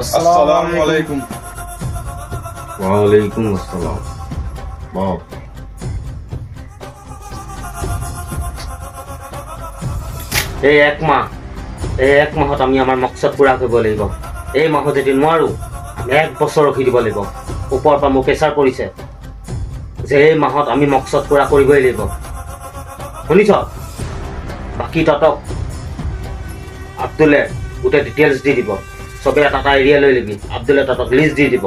আসসালামু আলাইকুম। ওয়ালাইকুম আসসালাম। বাহ, এই এক মাহত আমি আমাৰ মকসদ পুৰা কৰিব লাগিব। এই মাহত যদি নোৱাৰো আমি 1 বছৰ ৰখি দিব লাগিব। ওপৰৰ পৰা মোৰ প্ৰেছাৰ পৰিছে যে এই মাহত আমি মকসদ পুৰা কৰিবই লাগিব। শুনিছ? বাকী তহঁতক আব্দুলে গোটেই ডিটেইলছ দি দিব। চবে এটা এৰিয়া লৈ ল'বি। আব্দুলে তহঁতক লিষ্ট দি দিব।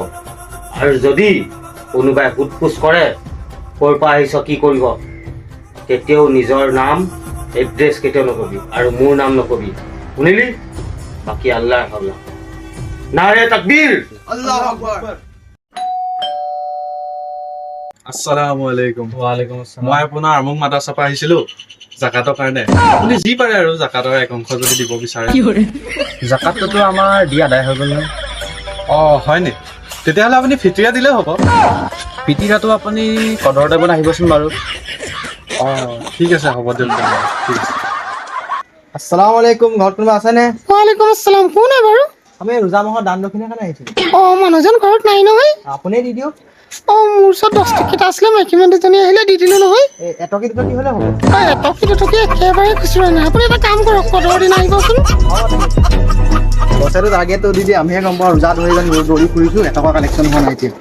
আৰু যদি কোনোবাই সোধ পোছ কৰে ক'ৰ পৰা আহিছ কি কৰিব, কেতিয়াও নিজৰ নাম এড্ৰেছ কেতিয়াও নকবি আৰু মোৰ নাম নকবি। শুনিলি? বাকী আল্লাহ হাওলা। নাৰে তাকবীৰ। আল্লাহু আকবাৰ। আসসালামু আলাইকুম। ওয়ালাইকুম আসসালাম। মই আপোনাৰ আমুক মাদ্ৰাছাৰ পৰা আহিছিলোঁ জাকাতৰ কাৰণে। আপুনি যি পাৰে আৰু জাকাতৰ 1 অংশ যদি দিব বিচাৰে। জাকাতটো আমাৰ দি আদায় হৈ গ'ল নহয়। হয় নি? তেতিয়াহ'লে আপুনি ফিতৰিয়া দিলেই হ'ব। পিটিকাটো আপুনি কদৰ টাইমত আহিবচোন বাৰু। ঠিক আছে, হ'ব দিয়ক তেন্তে। ঠিক আছে। আসসালামু আলাইকুম, ঘৰত কোনোবা আছেনে? ওয়ালাইকুম আসসালাম, কোন হয় বাৰু? আমি ৰোজা মাহৰ দান দক্ষিণাৰ কাৰণে আহিছিলোঁ। মানুহজন ঘৰত নাই নহয়। আপুনি দি দিয়ক। মোৰ ওচৰত 10 টকা আছিলে, মাইকীমান দুজনী আহিলে দি দিলো নহয়। এটকি দুটকি হ'লে হ'ব। এটকি একেবাৰে খুচুৰা নাই। আপুনি এটা কাম কৰক, কদৰ দিন আহিবচোন। পইচাটো টাৰ্গেটটো দি দিয়ে, আমিহে গম পাওঁ ৰোজা ধৰি দৌৰি ফুৰিছোঁ, এটকা কালেকশ্যন হোৱা নাই এতিয়া।